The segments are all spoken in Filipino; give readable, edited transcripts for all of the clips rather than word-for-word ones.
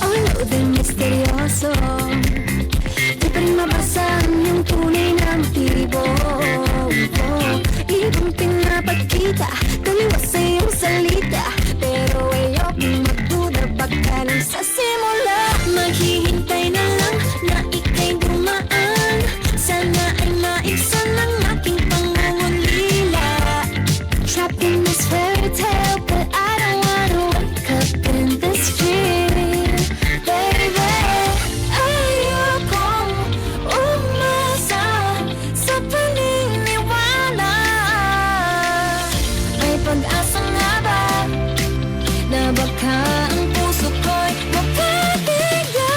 Ang din misteryoso, di pa rin mabasahan yung tunay na motibo. Ibang pinapagkita, taliwas sa iyong salita, pero ayokong magduda pagka nang sa simula. Maghihintay na lang na ika'y dumaan, sana ay maibsan ang aking pangungulila. Trapped in this fairy tale, but I don't wanna wake up in this dream, baby. Ayokong umasa sa paniniwala. May pag-asa nga ba na baka ang puso ko'y mapabigyan?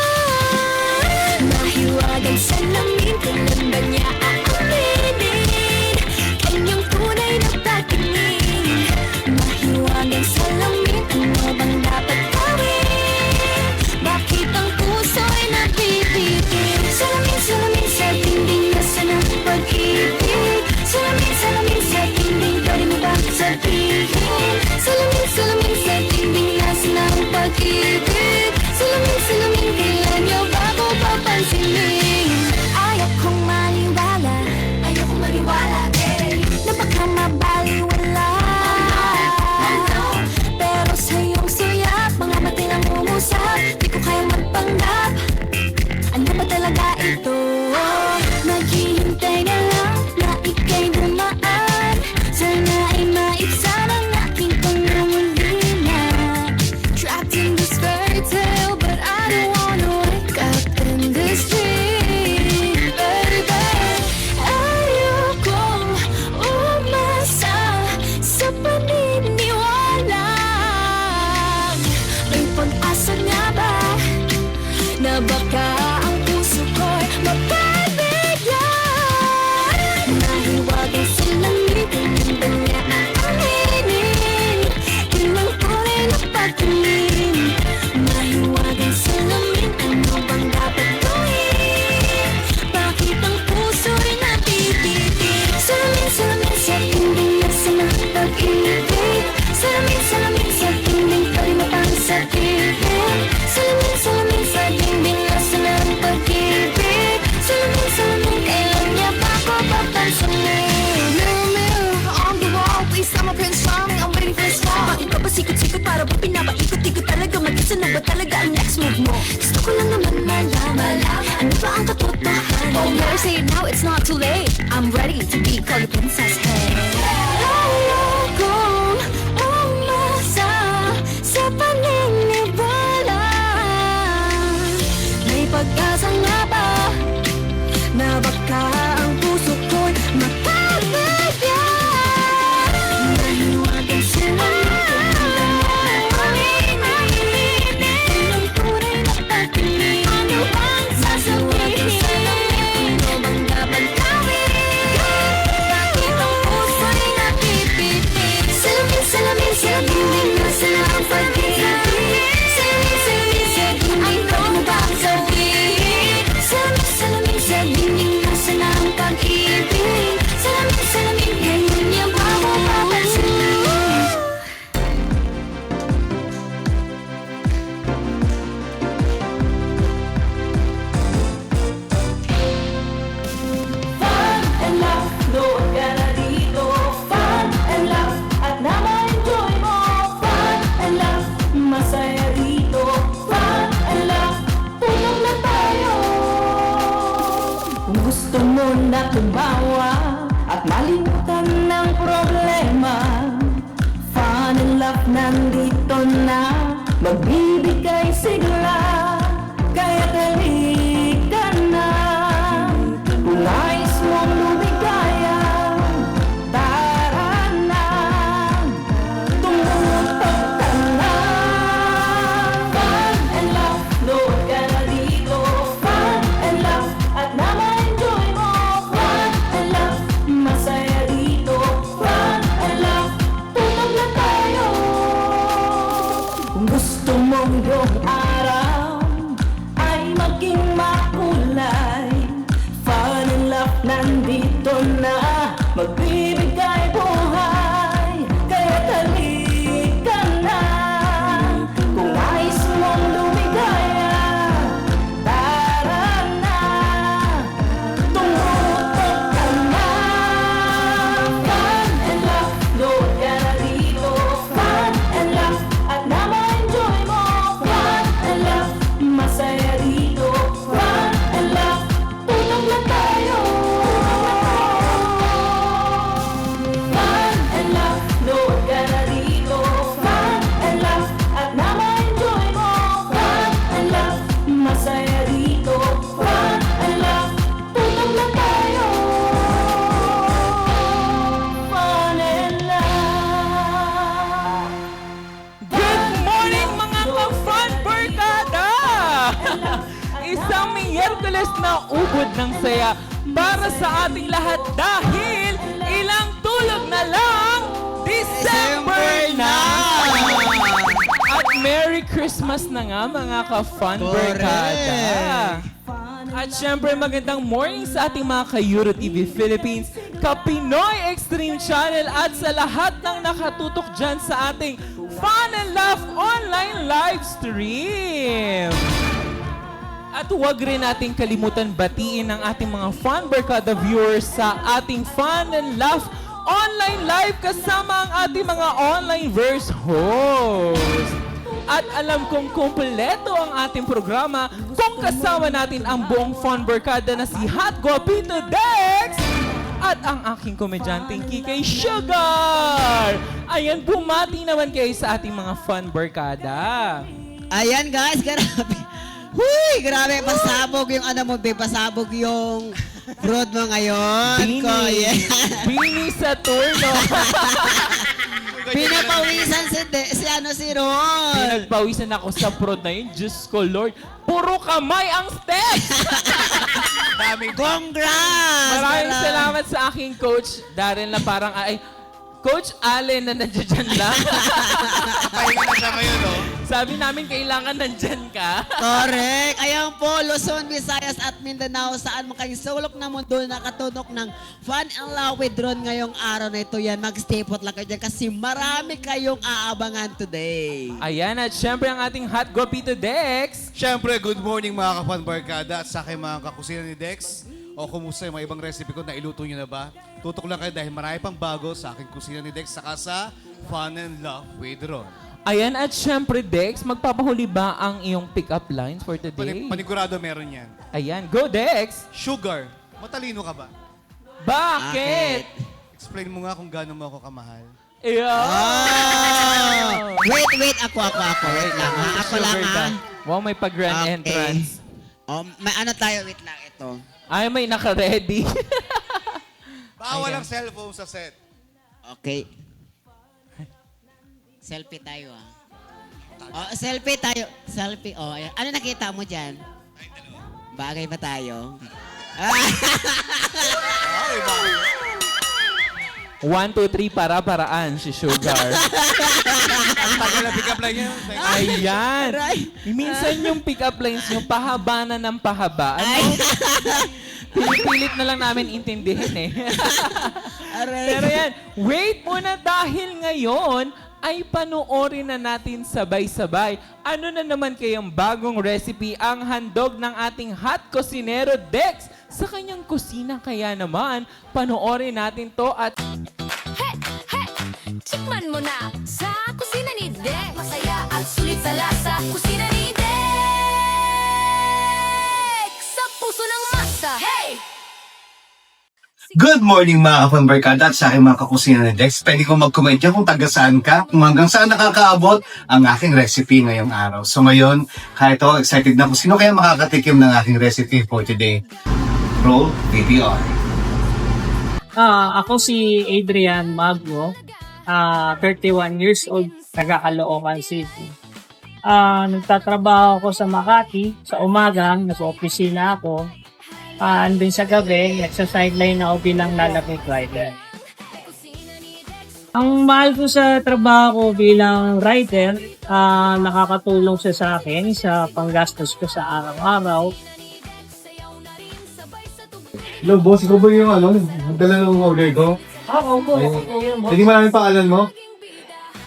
Mahiwagang salamin, kailan ba niya aaminin kanyang tunay na patingin? Mahiwagang salamin, ano bang dapat gawin? Bakit ang puso'y napipitin? Salamin, salamin sa dingding, nasaan ang pag-ibig? Salamin, salamin sa dingding, pwede mo bang sabihin? Salamin, salamin sa dingding, nasaan ang pag-ibig? Salamin, salamin, kailan niyo ba ko papansinin? Ayokong maniwala, na baka mabaliwala. Pero sa iyong suyak, mga mati lang umusap, di ko kayang magpanggap. Ano ba talaga ito? Naghihintay na lang na ika'y dumaan, sana ay maibsan ang aking pangungulila. Trapped in this fairy tale, but I don't wanna wake up in this dream, baby. Ayokong umasa sa paniniwala. May pag-asa nga ba na baka ang puso ko'y mapabigyan? Nahiwagang salamin, kailan ba niya aaminin kanyang tunay na patingin? Mahiwagang salamin, ano bang dapat gawin? Bakit ang puso'y napipitin? Salamin, salamin sa dingding, nasaan ang pag-ibig? Salamin, salamin sa dingding, pwede mo bang sabihin? Salamin, salamin sa dingding, nasaan ang pag-ibig? Salamin, salamin, kailan niya ba ko papansinin? Mirror, mirror on the wall, please I'm a Prince Charming, I'm waiting for a smile. Bakit ka ba sikot-sikot para ba pinapaikot-ikot talaga? Mag-isa na ba talaga ang next move mo? Gusto ko lang naman malaman, ano ba ang katotohanan? Oh, better say it now, it's not too late. I'm ready to be called a princess, hey. Ayokong umasa sa paniniwala. May pag-asa nga ba na baka ang puso ko'y mapabigyan? Mahiwagang salamin, kailan ba niya aaminin kanyang tunay na patingin? Ano bang sasabihin? Ano bang dapat gawin? Bakit ang puso'y napipitin? Salamin, salamin sa dingding, nasaan ang pag-ibig? Salamin, salamin sa dingding, pwede mo ba ang sabihin? Salamin, salamin sa dingding, nasaan ang pag-ibig? Salamin, salamin, kailan niya ba ako papansinin? Fun and laugh, doon ka na dito. Fun and laugh, at na-enjoy mo. Fun and laugh, masaya dito. Fun and laugh, tulog na tayo. Kung gusto mo na tumawa at malimutan ng problema, Fun and laugh nandito na, magbibigay sigla. Kaya halika na, kung nais mong lumigaya, tara na, tumutok ka na. Fun and laugh, doon ka na dito. Fun and laugh, at na-enjoy mo. Fun and laugh, masaya dito. Fun and laugh, tulog na tayo. Kung gusto mong yung araw ay maging makulay, Fun and laugh nandito na, Miyerkules na ubod ng saya para sa ating lahat dahil ilang tulog na lang, December na! At Merry Christmas na nga mga ka-fun barkada! At syempre magandang morning sa ating mga ka-Euro TV Philippines, ka-Pinoy Extreme Channel at sa lahat ng nakatutok dyan sa ating Fun and Laugh online live stream. At huwag rin nating kalimutan batiin ang ating mga Fun Barkada viewers sa ating Fun and Laugh online live kasama ang ating mga online verse host. At alam kong kumpleto ang ating programa kung kasama natin ang buong Fun Barkada na si Hot Guapito Dex at ang aking komedyanteng Kikay Sugar. Ayan, bumati naman kayo sa ating mga Fun Barkada. Ayan guys, grabe. Huy, grabe, pasabog yung ano mo, babe, pasabog yung broad mo ngayon. Bini sa turno. Pinapawisan si Ron. Pinagpawisan ako sa prod na yun. Diyos ko, Lord. Puro kamay ang steps! Congrats! Maraming salamat sa aking coach, Darren, na parang, ay, Coach Allen na nandiyan lang. Pahinga na siya ngayon, no? Sabi namin, kailangan nandyan ka. Correct. Ayan po, Luzon, Visayas at Mindanao, saan mo kayong sulok na mundo nakatunok ng Fun and Laugh with Ron ngayong araw na ito yan. Mag-stay put lang kayo dyan kasi marami kayong aabangan today. Ayan, at syempre ang ating Hot Guapito Dex. Siyempre, good morning mga ka-Fun Barkada at sa aking mga kakusina ni Dex. O kumusta yung mga ibang recipe ko na iluto nyo na ba? Tutok lang kayo dahil marami pang bago sa aking kusina ni Dex saka sa Fun and Love with Ron. Ayan, at syempre Dex, magpapahuli ba ang iyong pick-up lines for today? Panigurado meron yan. Ayan, go Dex! Sugar, matalino ka ba? Bakit? Explain mo nga kung gaano mo ako kamahal. Yeah! Wait, ako. Wait lang ha. Ako lang ha. Wow, may pag-grand Okay. entrance. May ano tayo, wait lang, ito. Ay, may naka-ready. Bawal ang cellphone sa set. Okay. Selfie tayo ah. Oh, selfie tayo. Selfie. Oh, ayan. Ano nakita mo dyan? Bagay ba tayo? 1, 2, 3, para-paraan si Sugar. Ang tagal na pick-up line niya. Ayan. Aray. Minsan yung pick-up lines nyo, pahaba na ng pahaba. Ano? Pinipilit na lang namin intindihin eh. Aray. Pero yan, wait muna dahil ngayon ay panoorin na natin sabay-sabay. Ano na naman kayang bagong recipe ang handog ng ating hot kusinero Dex sa kanyang kusina. Kaya naman, panoorin natin to at Hey, hey! Tikman mo na sa kusina ni Dex. Masaya at sulit sa lasa. Kusina ni Dex. Sa puso ng masa. Hey! Good morning mga ka-Fun Barkada at sa aking mga kakusina ni Dex. Pwede kong mag-comment dyan kung taga saan ka, kung hanggang saan nakakaabot ang aking recipe ngayong araw. So ngayon, kahit ako excited na kung sino kaya makakatikim ng aking recipe for today. Roll VTR. Ako si Adrian Magno, 31 years old, taga Caloocan City. Nagtatrabaho ako sa Makati, sa umaga, nag-opisina ako. Andun sa gabi, nagsa-sideline ako bilang lalaki rider. Ang mahal ko sa trabaho ko bilang rider, nakakatulong siya sa akin sa panggastos ko sa araw-araw. Hello boss, ikaw ba yung dala ng order ko? Ako po, yun mo. Hindi maraming pangalan mo?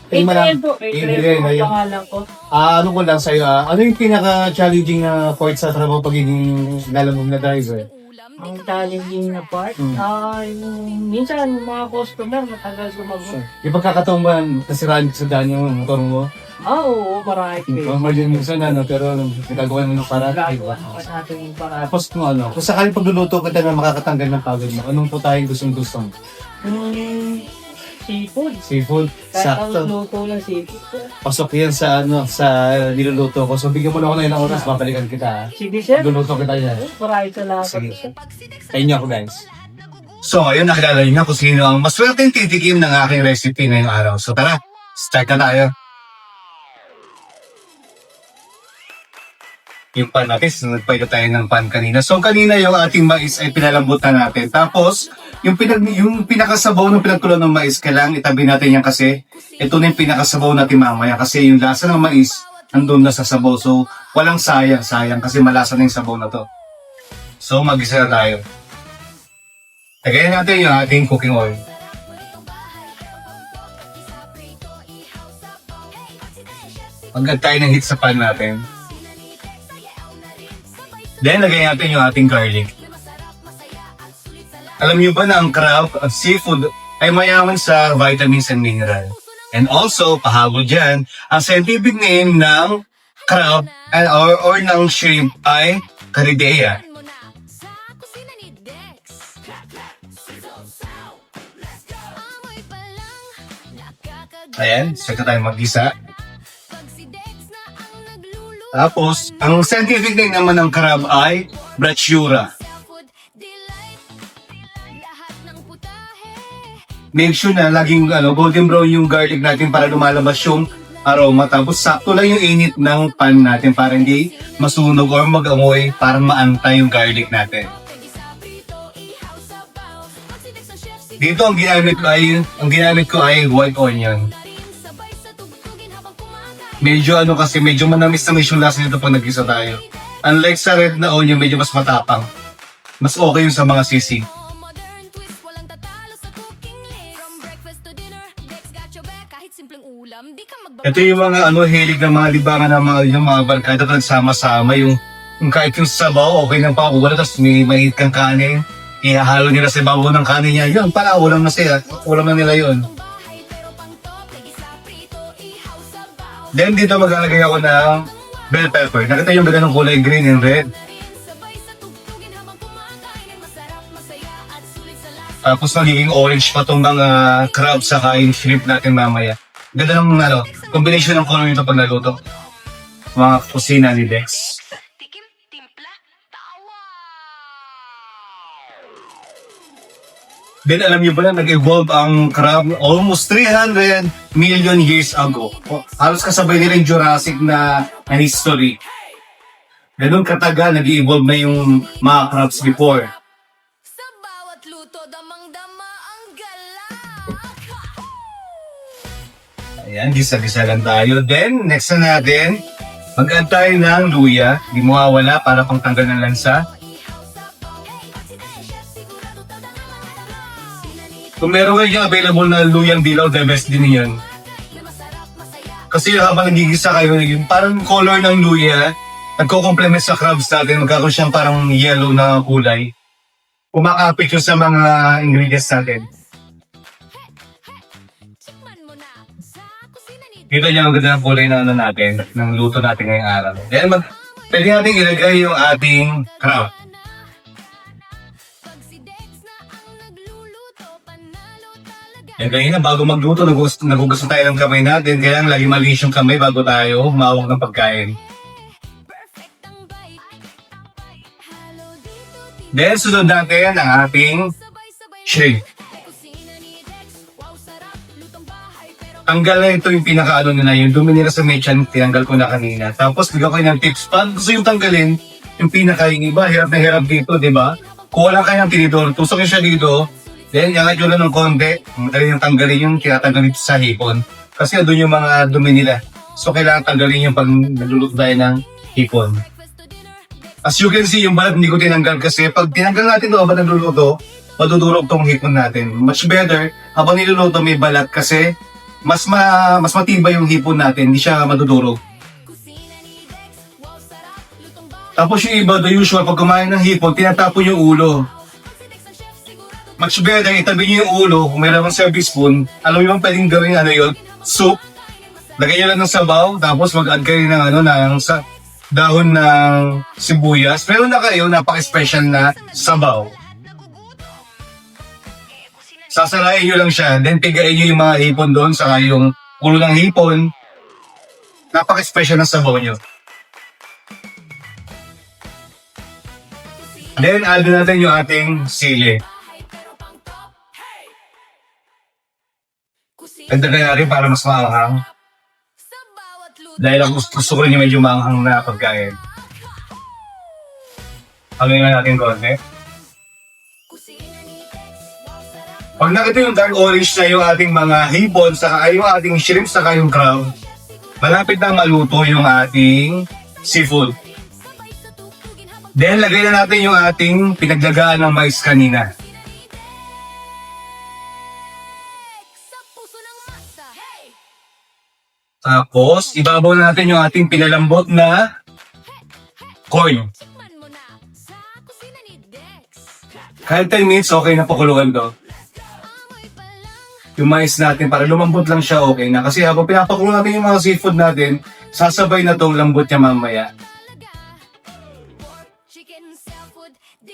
Adrian po, Adrian, po ayun. pangalan ko. Ano ko lang sa'yo, ano yung pinaka-challenging na part sa trabaho pagiging lalamog na driver? Ang challenging na part, yung minsan mga customer matagal sumagot. Yung pagkakataon ba nasiraan sa daan yung motor mo? Oo, marami. Marami minsan pero nagagawa mo ng paraan. Natin yung para. Tapos kung kung sakaling pagluluto ka na makakatanggal ng pagod mo, anong putahin gusto mo? Seafood. Seafood, Kahit sakto. ang luto ng seafood. Pasok yan sa sa niluluto ko. So bigyan mo na ako ng ilang oras, babalikan kita. Sige, sir. Luluto kita yan. Maraming salamat. Sige. Kain niyo ako, guys. So ngayon nakilala niyo na kung sino ang maswerteng titikim ng aking recipe ngayong araw. So tara, start na tayo. yung pan natin. So, nagpaito tayo ng pan kanina. So, kanina yung ating mais ay pinalambutan natin. Tapos, yung pinakasabaw ng pinagkulo ng mais, kailangan itabi natin yan kasi ito na yung pinakasabaw natin mamaya. Kasi yung lasa ng mais, andun na sa sabaw. So, walang sayang kasi malasa na yung sabaw na to. So, mag-isa na tayo. Tagayin natin yung ating cooking oil. Mag-add tayo ng heat sa pan natin. Then, lagay natin yung ating garlic. Alam niyo ba na ang crab at seafood ay mayaman sa vitamins and mineral? And also, pahabol dyan, ang scientific name ng crab or ng shrimp ay Caridea. Ayan, start na tayo mag-isa. Tapos, ang scientific name naman ng crab ay Brachyura. Make sure na laging golden brown yung garlic natin para lumalabas yung aroma. Tapos, sakto lang yung init ng pan natin para hindi masunog or mag-amoy para maantay yung garlic natin. Dito ang ginamit ko ay white onion. Medyo medyo manamis-namis yung lasa nito pag nag-isa tayo. Unlike sa red na onion, medyo mas matapang. Mas okay yung sa mga sisig. Ito yung mga hilig ng mga libangan ng mga barkada na nagsama-sama yung kahit yung sabaw, okay nang pakuwala, tapos may mainit kang kanin, ihahalo nila sa babaw ng kanin niya. Yun, pala, ulam na sila. Ulam na nila yun. Then dito maglalagay ako ng bell pepper. Nakita yung ganang kulay green and red. Tapos magiging orange pa itong mga crab saka yung shrimp natin mamaya. Ganda ng combination ng color nito pag naluto. Mga kusina ni Dex. Then alam niyo ba na nag-evolve ang crab almost 300 million years ago. Halos kasabay nila yung Jurassic na history. Ganun katagal nag-evolve na yung mga crabs before. Sa bawat luto, damang-dama ang gala. Ayan, gisa-gisa lang tayo. Then, next na natin, mag-add tayo ng luya. Hindi mawawala para pang tanggal ng lansa. Kung meron kayo available na luyang dilaw, the best din yan. Kasi habang nagigisa kayo, yung parang color ng luya, nagko-complement sa crabs natin, magkakaroon siyang parang yellow na kulay. Kumakapit yun sa mga ingredients natin. Dito niya ang ganda ng kulay na natin, ng luto natin ngayong araw. Then, pwede natin ilagay yung ating crab. Yan kanina, bago magluto, nagugas tayo ng kamay natin. Kaya lagi malinis yung kamay bago tayo humawak ng pagkain. Then, sunod natin ang ating shrimp. Tanggal na ito yung pinakaano nila, yung dumi nila sa mechan, tinanggal ko na kanina. Tapos, bigyan ko ng tips. Paano gusto yung tanggalin? Yung yung iba, hirap na hirap dito, di ba? Kung wala kayang tinidor, tusok siya dito. Then, yangat nyo lang ng konti. Madali yung tanggalin yung tinatanggalin sa hipon. Kasi doon yung mga dumi nila. So, kailangan tanggalin yung pag nagluluto tayo ng hipon. As you can see, yung balat hindi ko tinanggal kasi pag tinanggal natin ito habang nagluluto, madudurog tong hipon natin. Much better, habang niluluto may balat kasi mas matibay yung hipon natin, hindi siya madudurog. Tapos yung iba, the usual, pag kumain ng hipon, tinatapon yung ulo. Much better, itabi nyo yung ulo, kung mayroon kang service spoon, alam nyo bang pwedeng gawin yun? Soup. Lagay nyo lang ng sabaw, tapos mag-add kayo ng ng dahon ng sibuyas. Meron na kayo, napaka-special na sabaw. Sasarain nyo lang siya, then pigain nyo yung mga hipon doon, saka yung ulo ng hipon. Napaka-special na sabaw nyo. Then, add natin yung ating sili. Dagdagan natin para mas maanghang. Dahil ang gusto ko rin yung medyo maanghang na pagkain. Hangin natin konti. Pag nakita yung dark orange na yung ating mga hipon, saka yung ating shrimp, saka yung crab, malapit na maluto yung ating seafood. Then, lagay na natin yung ating pinaglagaan ng mais kanina. Tapos, ibabaw na natin yung ating pinalambot na corn. Kahit 10 minutes, okay na pakuluan to. Yung mais natin, para lumambot lang siya, okay na. Kasi habang pinapakulo natin yung mga seafood natin, sasabay na tong lambot niya mamaya.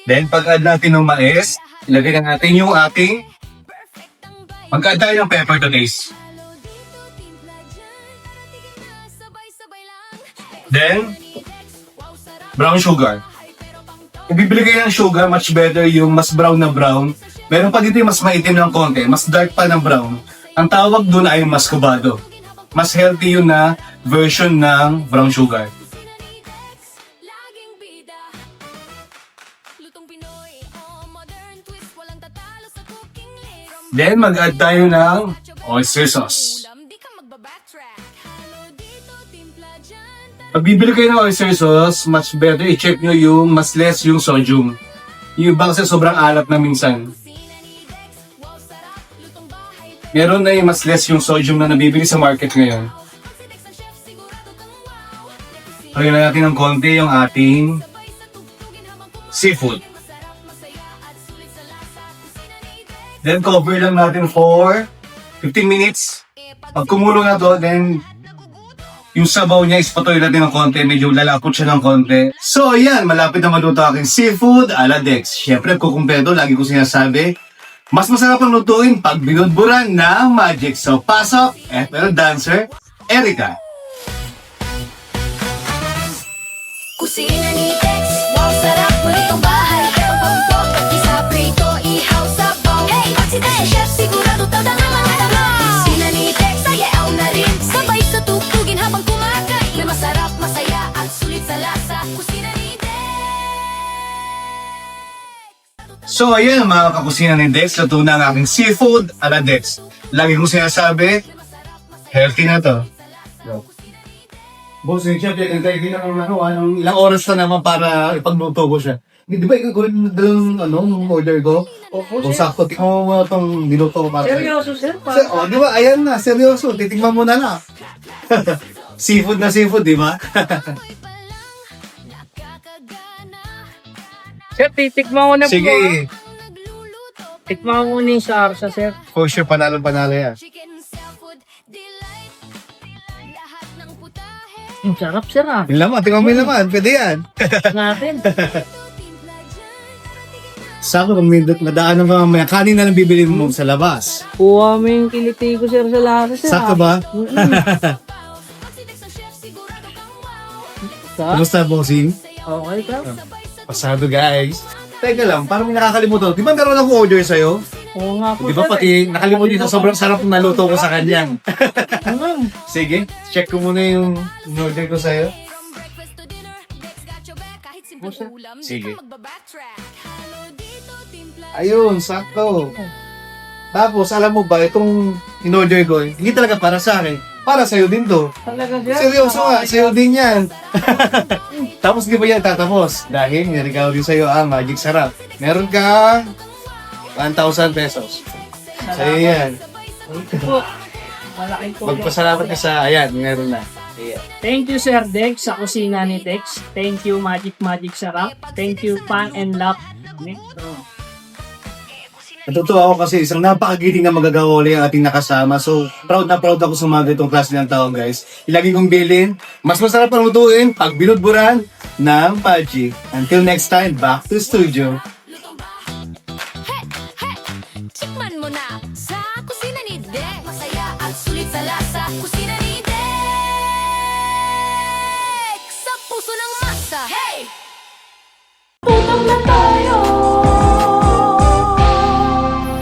Then, pag-add natin ng mais, ilagay na natin yung ating mag-add tayo ng pepper to taste. Then, brown sugar. Kung bibili kayo ng sugar, much better yung mas brown na brown. Meron pa dito yung mas maitim ng konti, mas dark pa ng brown. Ang tawag doon ay muscovado. Mas healthy yun na version ng brown sugar. Then, mag-add tayo ng oyster sauce. Pag bibili kayo ng oyster sauce, much better i-check nyo yung mas less yung sodium. Yung iba kasi sobrang alat na minsan. Meron na yung mas less yung sodium na nabibili sa market ngayon. Lagyan na natin ng konti yung ating seafood. Then cover lang natin for 15 minutes. Pag kumulo na to, then yung sabaw niya, ispatoy natin ng konti. Medyo lalapot siya ng konti. So, ayan. Malapit na maluto aking seafood ala Dex. Siyempre, kukumpeto. Lagi ko sinasabi, mas masarap ang lutuin pag binudburan ng magic. So, pasok, FL Dancer, Erica. Kusina ni Dex, wow, sarap mo itong bahay. Pero pampok, isa prito, ihaw, sabaw. Hey, pag si Dex, chef, sigurado tawag ang mga tama. Kusina ni Dex, ayaw na rin. Sabay sa tugtugin habang kumakain. May masarap, masaya, at sulit sa lasa. Kusina ni Dex. So, ayan mga kakusina ni Dex. Luto na ang aking seafood ala Dex. Lagi kong sinasabi, healthy na to. Boss, yung chef, hintay din ang ilang oras na naman para ipagluto ko siya. Di ba ikaw rin dalawang order ko? Opo, Kung sir. sakto, tingnan mo itong niluto ko para sa'yo. Seryoso, sir? Sir, oh, di ba? Ayan na, seryoso. Titingnan mo na na. Seafood na seafood, di ba? Sir, titikman ko na po. Sige. Tikman ko muna yung sarsa, sir. For sure, panalo-panalo yan. Ang sarap, sir, ah. Yung laman, tingnan mo yung laman. Pwede yan. Natin. Sako, kung nadaanan ka mamaya, kanin na lang bibili mo sa labas. Kuha mo yung kiliti ko, sir, sa lasa, sir. Sako ba? Sa? Kamusta, bossing? Okay, sir. Pasado, guys. Teka lang, parang may nakakalimutan. Di ba meron akong order sa'yo? Oo nga po, Di ba sir. pati nakalimutan sa sobrang sarap na naluto ko sa kanya. Mm. Sige, check ko muna yung order ko sa'yo. Sige. Ayun, sakto. Tapos, alam mo ba, itong in-order ko, hindi talaga para sa akin. Para sa'yo din to. Talaga, sir. Seryoso nga, sa'yo din yan. Tapos di ba yan tatapos? Dahil niregalo din sa'yo ang Magic Sarap. Meron ka 1,000 pesos. Sa'yo yan. Po. Malaking po. Magpasalamat ka sa, ayan, meron na. Ayan. Thank you, Sir Dex, sa kusina ni Dex. Thank you, Magic Sarap. Thank you, Pan and Love. Natutuwa ako kasi isang napakagiting na magagawali ang ating nakasama. So, proud na proud ako sumagot itong klase ng taong, guys. Ilagi kong bilin. Mas masarap ang lutuin pag binudburan ng Pachi. Until next time, back to studio. Tikman mo na sa kusina ni Dex. Masaya at sulit sa lasa. Kusina ni Dex. Sa puso ng masa. Hey! Tutong na tayo.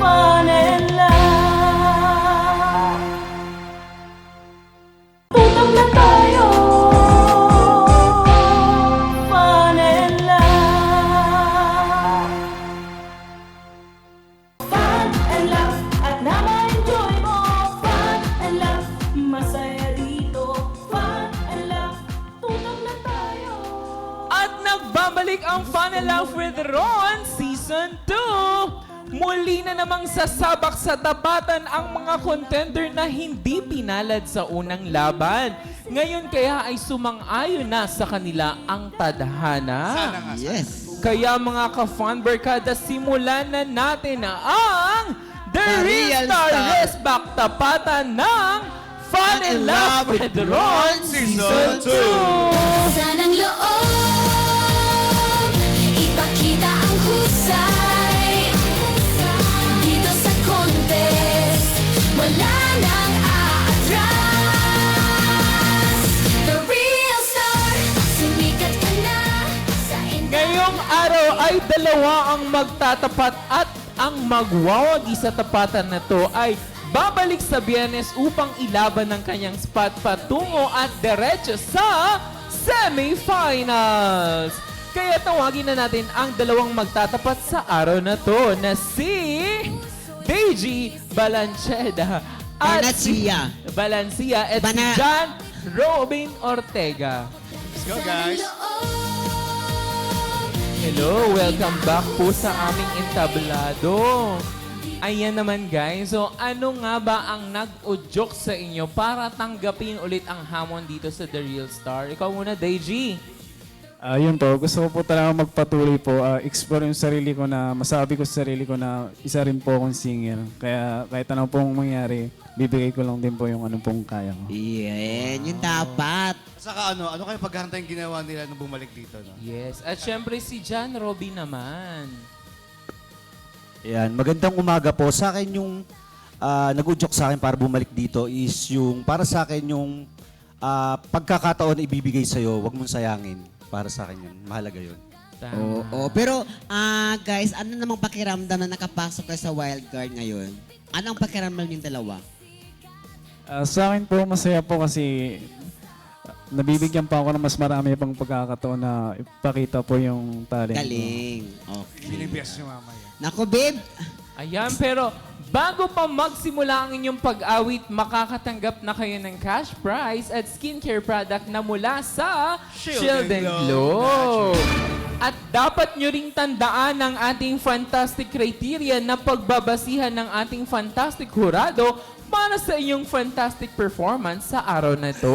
Fun and love. Tutong na tayo. Fun and love. Fun and Laugh with Ron Season 2. Muli na namang sasabak sa tapatan ang mga contender na hindi pinalad sa unang laban. Ngayon kaya ay sumang-ayon na sa kanila ang tadhana. Sana nga. Yes. Kaya mga ka-fun barkada, simulan na natin ang The Real Star Race Back Tapatan ng Fun and Laugh with Ron Season 2. Sanang loob, ipakita ang husay. Dito sa contest, wala nang aatras. The Real Star, sumikat ka na sa Ngayong araw ay dalawa ang magtatapat at ang magwawagi sa tapatan na to ay babalik sa Biyernes upang ilaban ng kanyang spot patungo at diretso sa semifinals. Kaya tawagin na natin ang dalawang magtatapat sa araw na to na si Deji Balanceda at Balancia. Balancia at si Bana- John Robin Ortega. Let's go, guys. Hello, welcome back po sa aming entablado. Ayan naman guys, so ano nga ba ang nag-udyok sa inyo para tanggapin ulit ang hamon dito sa The Real Star? Ikaw muna, Deji. Yun po, gusto ko po talaga magpatuloy po, explore yung sarili ko na, masabi ko sa sarili ko na isa rin po akong singer. Kaya kahit ano pong mangyari, bibigay ko lang din po yung ano pong kaya ko. Yan, yun dapat. Saka ano kayo paghahantay yung ginawa nila nung bumalik dito, no? Yes, at syempre si John Robin naman. Yan, magandang umaga po. Sa akin yung nag-udyok sa akin para bumalik dito is yung para sa akin yung pagkakataon na ibibigay sa'yo, huwag mong sayangin. Para sa akin yun. Mahalaga yun. Tama. Oo. Pero, guys, ano namang pakiramdam na nakapasok kayo sa wild card ngayon? Ano ang pakiramdam yung dalawa? Sa akin po, masaya po kasi nabibigyan pa ako ng mas marami pang pagkakataon na ipakita po yung talent ko. Galing. Okay. Binibiyas niyo mamaya. Naku, babe. Ayan, pero bago pa magsimula ang inyong pag-awit, makakatanggap na kayo ng cash prize at skincare product na mula sa Shield and Glow. At dapat nyo ring tandaan ang ating fantastic criteria na pagbabasihan ng ating fantastic hurado para sa inyong fantastic performance sa araw na ito.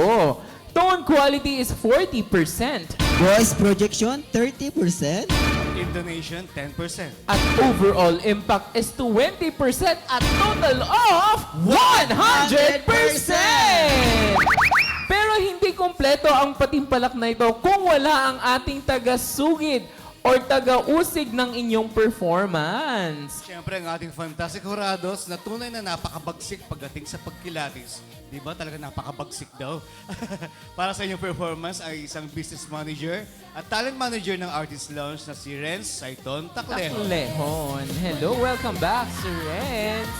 Tone quality is 40%. Voice projection, 30%. Intonation, 10%. At overall impact is 20% at total of 100%! Pero hindi kompleto ang patimpalak na ito kung wala ang ating taga-sugid or taga-usig ng inyong performance. Siyempre, ang ating fantastic hurados na tunay na napakabagsik pagdating sa pagkilatis. Di ba? Talaga napakabagsik daw. Para sa inyong performance ay isang business manager at talent manager ng Artist Lounge na si Renz Saiton Taclejo. Taklehon. Hello, welcome back, Sir Renz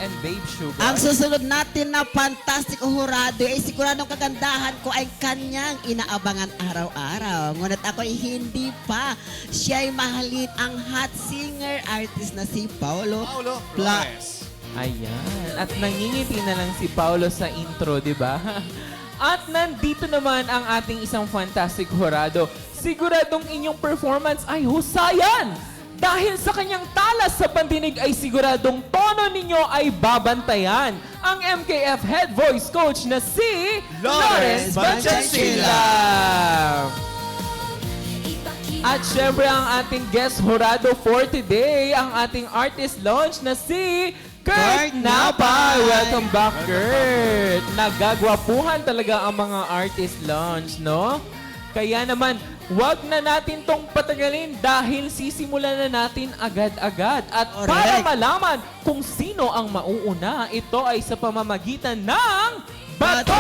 and Babe Sugar. Ang susunod natin na fantastic hurado ay siguradong kagandahan ko ay kanyang inaabangan araw-araw. Ngunit ako ay hindi pa. Siya ay mahalin ang hot singer artist na si Paulo Paulo Pla- Flores. Ayan. At nangingiti na lang si Paulo sa intro, di ba? At nandito naman ang ating isang fantastic hurado. Siguradong inyong performance ay husayan! Dahil sa kanyang talas sa pandinig ay siguradong tono ninyo ay babantayan ang MKF Head Voice Coach na si Lawrence Banchansila. At syempre ang ating guest hurado for today, ang ating artist launch na si Kurt Napay. Welcome back, Kurt. Nagagwapuhan talaga ang mga artist launch, no? Kaya naman, wag na natin tong patagalin dahil sisimulan na natin agad-agad. At para malaman kung sino ang mauuna, ito ay sa pamamagitan ng Bato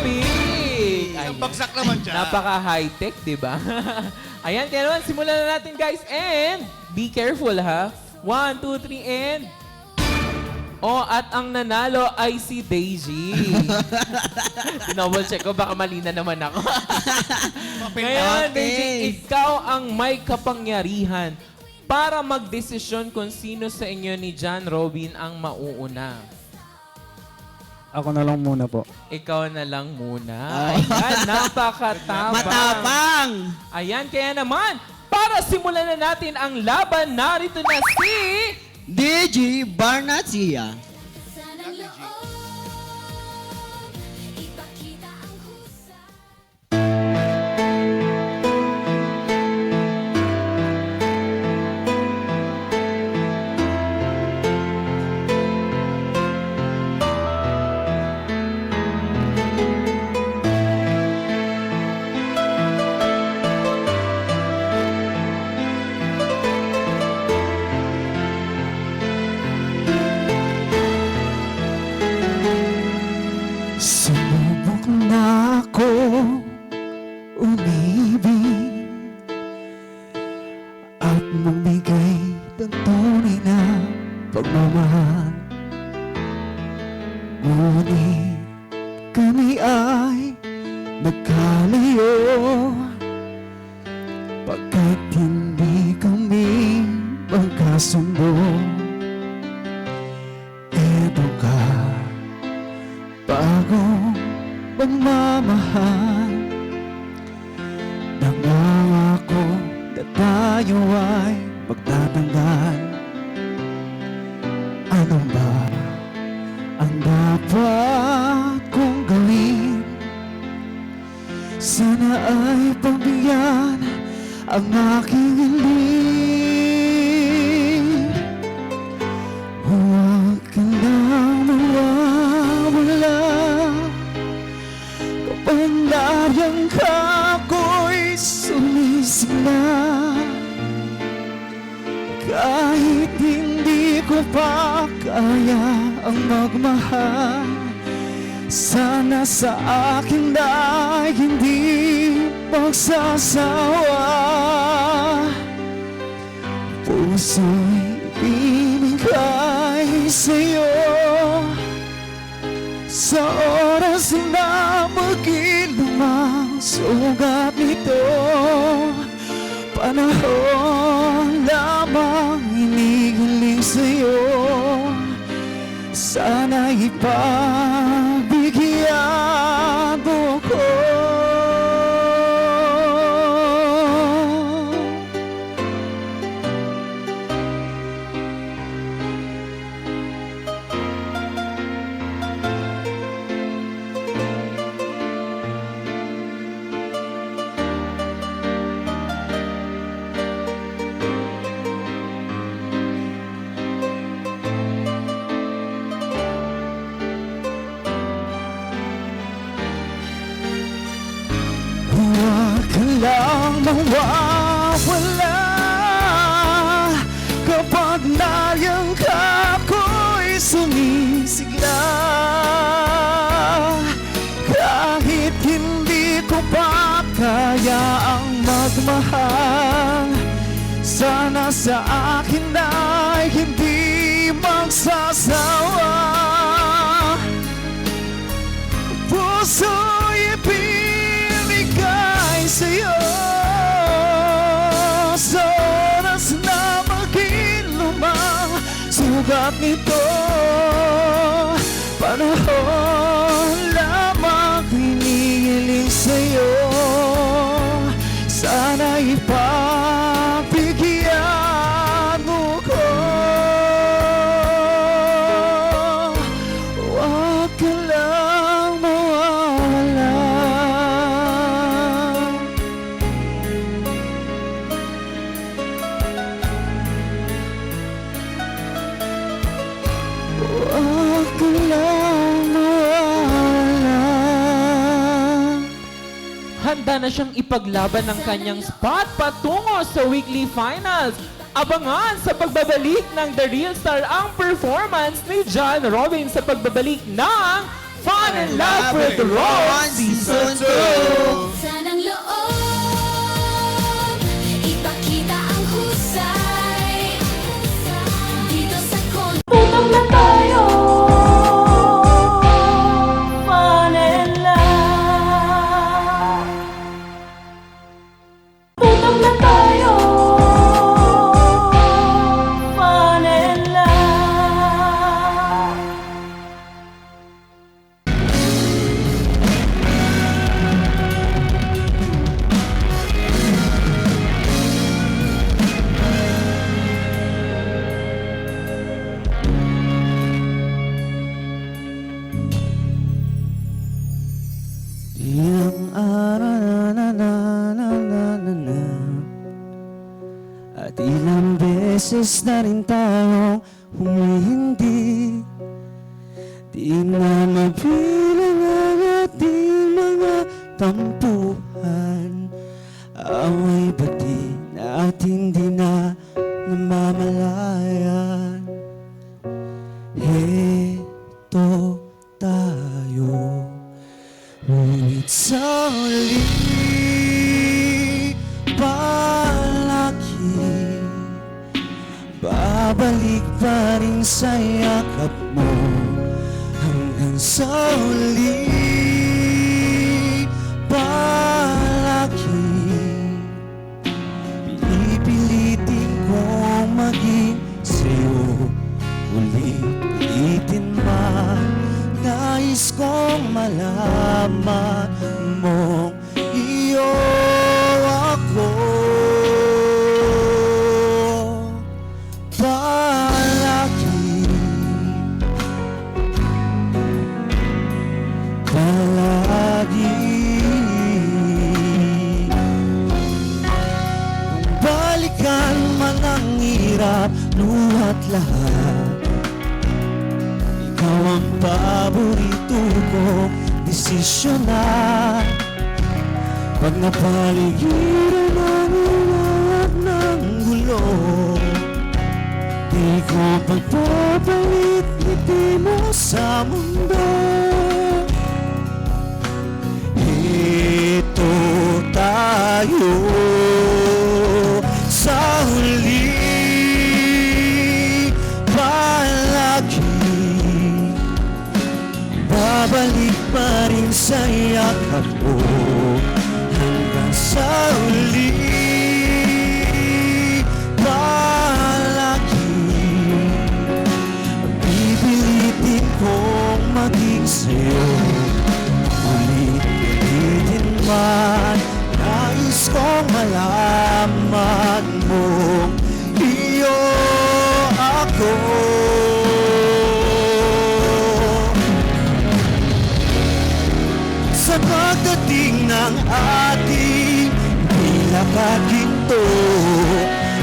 Pick! Ang bagsak naman dyan. Napaka-high-tech, di ba? Ayan, kaya naman, simulan na natin, guys. And be careful, ha? 1, 2, 3, and... Oh, at ang nanalo ay si Daisy. Tinouble check ko, baka mali na naman ako. Ngayon, Daisy, ikaw ang may kapangyarihan para magdesisyon kung sino sa inyo ni John Robin ang mauuna. Ako na lang muna po. Ikaw na lang muna. Ayan, napakatapang. Matapang! Ayan, kaya naman, para para simulan na natin ang laban, narito na si... DJ Barnazia. Sanang loob, ipakita ang husay. Sumubok na ako umibig at magbigay ng tunay na pagmamahal. Ngunit kami ay nagkalayo pagkat hindi kami magkasundo. Eto ka bagong pagmamahal. Nangangako na tayo ay magtatanggal. Ano ba ang dapat kong gawin? Sana ay pagbigyan ang aking hiling. Huwag ka lang mawawala kapag nariyang ka ako'y sumisigla. Kahit hindi ko pa kaya ang magmahal, sana sa akin ay hindi magsasawa. Puso'y ibigay sa'yo sa oras na mag-ilumang sugat nito. Panahon lamang inigiling sa'yo, sana ipabigyan mo ko. Huwag ka lang mawawala kapag nariyang ka ako'y sumisigla. Kahit hindi ko pa kaya ang magmahal, sana sa akin ay hindi magsasawa. Puso'y ibigay sa'yo sa oras na mag-ilumang sugat nito. Panahon lamang hinihiling sa'yo, sana ipabigyan mo ko. Huwag ka lang mawawala. Huwag ka lang mawawala. Handa na siyang ipaglaban ng kanyang spot patungo sa weekly finals. Abangan sa pagbabalik ng The Real Star ang performance ni John Robin sa pagbabalik ng Fun and Love with Ron Season 2. Sanang loob, ipakita ang husay. Dito sa Tutong na tayo, fun and love. Tutong na tayo, fun and love. Ilang beses na rin tayong humihindi, di na mabilang ang ating mga tampuhan. Away bati natin di na namamalayan. Heto tayo, ngunit sa huli palagi babalik pa rin sa yakap mo. Hanggang sa huli palagi pipilitin kong maging sa'yo. Ulit-ulitin man, nais kong malaman mong iyo ako. Palagi, palagi. Kung balikan man ang hirap, luhat lahat, ikaw ang paborito kong desisyon na. Pag napaligiran ang lahat ng gulo, di ko pagpapalit ngiti mo sa mundo. Ito tayo sa huli palagi, babalik pa rin sa yakap mo. Hanggang sa huli palagi pipilitin kong maging sa'yo. Ulit-ulitin man, nais kong malaman mong iyo ako. Sa pagdating ng ating nilakaginto,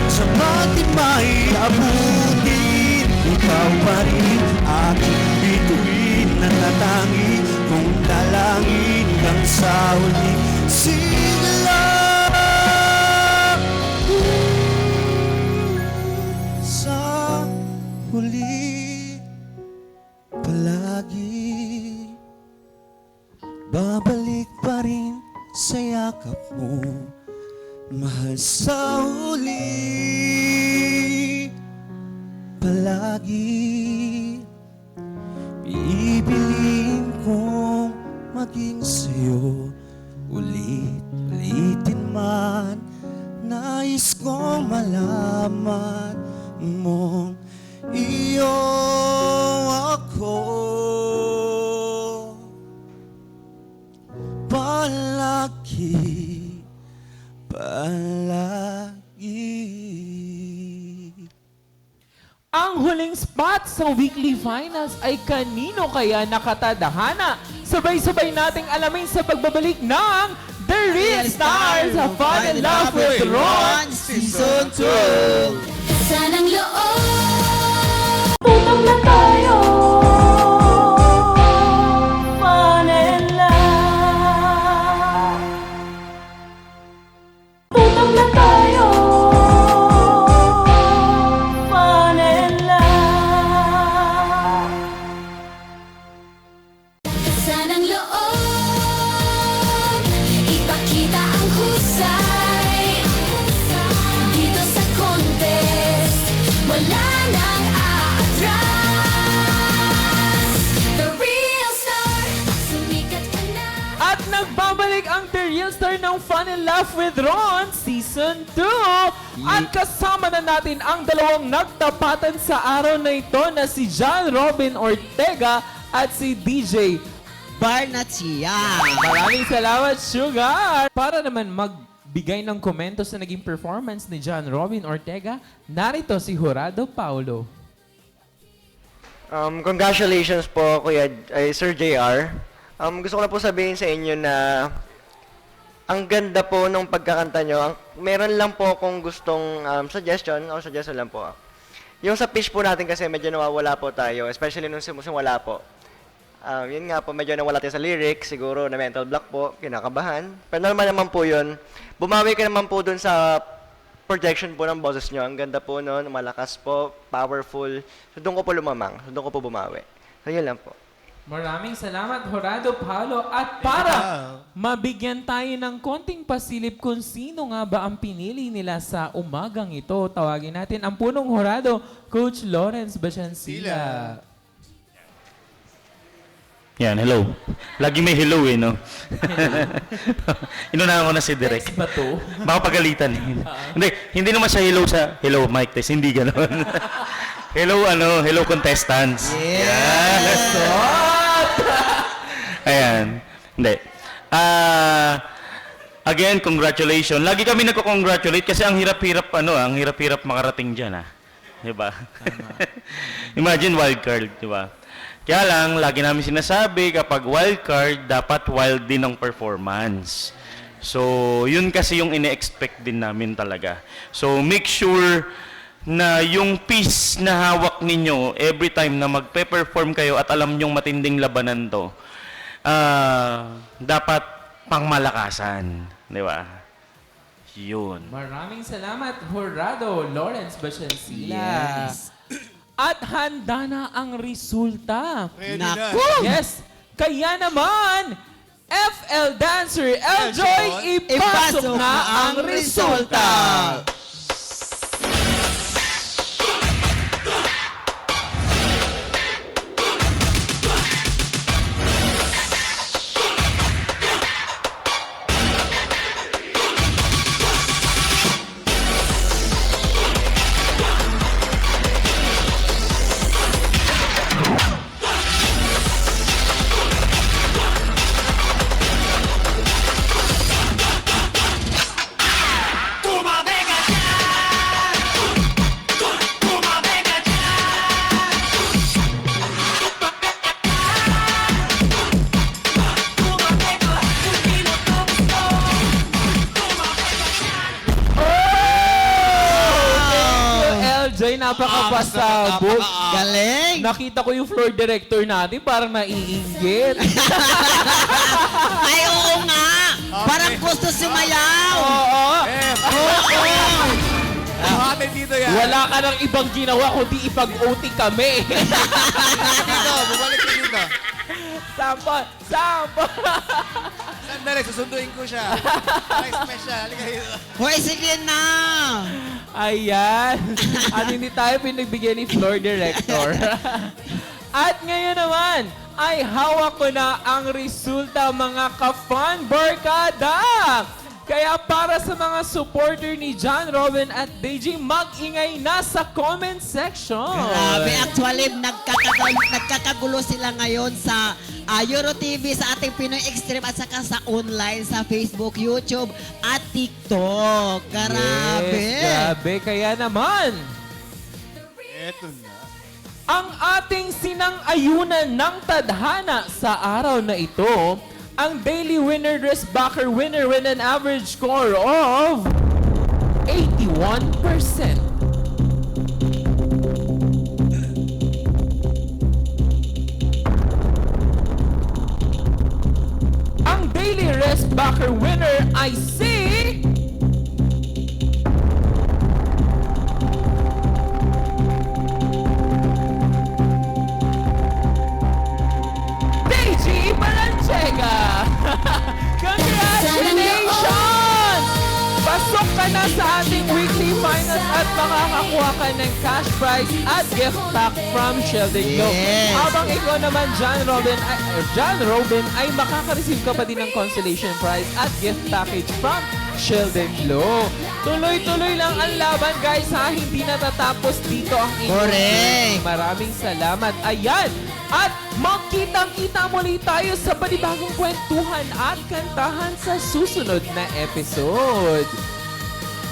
sa ating may abutin, ikaw pa rin aking bituin na tatangi kong dalangin hanggang sa huli. Sila sa huli palagi, babalik pa rin sa yakap mo. Mahal sa huli palagi, pipiliin kong maging sa'yo. Ulit-ulitin man, nais kong malaman mong iyo ako. Palagi, palagi. Ang huling spot sa weekly finals ay kanino kaya nakatadhana? Sabay-sabay nating alamin sa pagbabalik ng The Real Stars sa Fun and Love with Ron Season 2. Sanang loob. Tutok na tayo, Fun and Love. Tutok na tayo, Fun and Love. Sanang loob. Ipakita ang husay. Dito sa contest, wala nang aatras. The Real Star, sumikat ka na. At nagbabalik ang The Real Star ng Fun and Laugh with Ron Season 2. At kasama na natin ang dalawang nagtapatan sa araw na ito na si John Robin Ortega at si DJ Barnachia. Maraming salamat, Sugar! Para naman magbigay ng komento sa naging performance ni John Robin Ortega, narito si Jurado Paulo. Congratulations po, Kuya, Sir JR. Gusto ko na po sabihin sa inyo na ang ganda po nung pagkakanta nyo. Meron lang po akong gustong suggestion lang po. Yung sa pitch po natin kasi medyo nawawala po tayo, especially nung simula po. Yun nga po, medyo nawala tayo sa lyrics, siguro na mental block po, kinakabahan. Pero normal naman po yun. Bumawi ka naman po dun sa projection po ng boses nyo. Ang ganda po nun, malakas po, powerful. So doon ko po lumamang, so doon ko po bumawi. So yun lang po. Maraming salamat, Horado Paolo. At para mabigyan tayo ng konting pasilip kung sino nga ba ang pinili nila sa umagang ito, tawagin natin ang punong Horado, Coach Lawrence Bachansila. Yan, hello. Lagi may hello no? Inunahan ko na si Direk. Next ba to? Baka pagalitan. Hindi naman siya hello sa hello mic test, hindi gano'n. hello contestants. Yes! Ayan. Hindi. Again, congratulations. Lagi kami nagko-congratulate kasi ang hirap-hirap makarating diyan, 'Di ba? Imagine wild card, 'di ba? Kaya lang, lagi namin sinasabi, kapag wildcard, dapat wild din ang performance. So, yun kasi yung ine-expect din namin talaga. So, make sure na yung piece na hawak ninyo, every time na magpe-perform kayo at alam nyong matinding labanan to, dapat pangmalakasan. Di ba? Yun. Maraming salamat, Horado Lawrence Bachansila. Yes. At handa na ang resulta. Ready na. Naku! Yes! Kaya naman, FL Dancer Eljoy, ipasok na ang resulta! LJ, napakapasabog. Galing! Nakita ko yung floor director natin, parang naiinggit. Ay, oo nga! Parang gusto sumayaw! Oo. Buhatin dito yan. Wala ka ng ibang ginawa kundi ipag-OT kami. Dito, bumalik ka dito. Sample! Sandali, susunduin ko siya. Ay, special. Halika dito. Hoy, sige na! Ayan. At hindi tayo pinagbigyan ni floor director. At ngayon naman, ay hawak ko na ang resulta, mga ka-fun barkada. Kaya para sa mga supporter ni John Robin at Deji, mag-ingay na sa comment section. Grabe, actually, nagkakagulo sila ngayon sa Euro TV, sa ating Pinoy Extreme at saka sa online, sa Facebook, YouTube at TikTok. Grabe! Yes, grabe. Kaya naman, Eto na. ang ating sinang-ayunan ng tadhana sa araw na ito, ang daily winner dress backer winner with an average score of 81%. Ang daily rest backer winner ay si Deji Balanchega! Congratulations! Pasok ka na sa ating weekly finals at makakakuha ka ng cash prize at gift pack from Sheldon Glow. Yes. Habang ikaw naman, John Robin, ay makaka-receive ka pa din ng consolation prize at gift package from Sheldon Glow. Tuloy-tuloy lang ang laban, guys, ha? Hindi natatapos dito ang inyong Correct. Maraming salamat. Ayan! At magkitang-kita muli tayo sa panibagong kwentuhan at kantahan sa susunod na episode.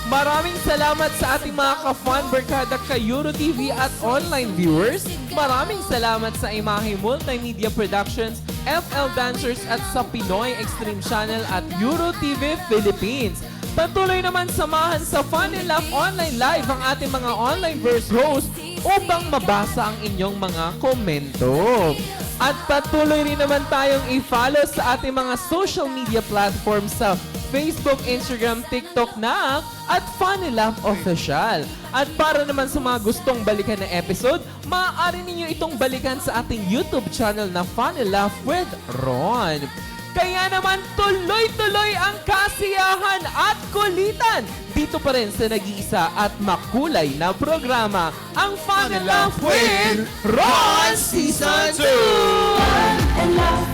Maraming salamat sa ating mga ka-fun barkada ka Euro TV at online viewers. Maraming salamat sa Imahe Multimedia Productions FL Dancers at sa Pinoy Extreme Channel at EuroTV Philippines. Patuloy naman samahan sa Fun and Laugh Online Live ang ating mga online verse host upang mabasa ang inyong mga komento. At patuloy rin naman tayong i-follow sa ating mga social media platforms sa Facebook, Instagram, TikTok na at Fun and Laugh Official. At para naman sa mga gustong balikan na episode, maaari ninyo itong balikan sa ating YouTube channel na Fun and Laugh with Ron. Kaya naman tuloy-tuloy ang kasiyahan at kulitan dito pa rin sa nag-iisa at makulay na programa, ang Fun and Laugh with Ron Season 2! Fun and Laugh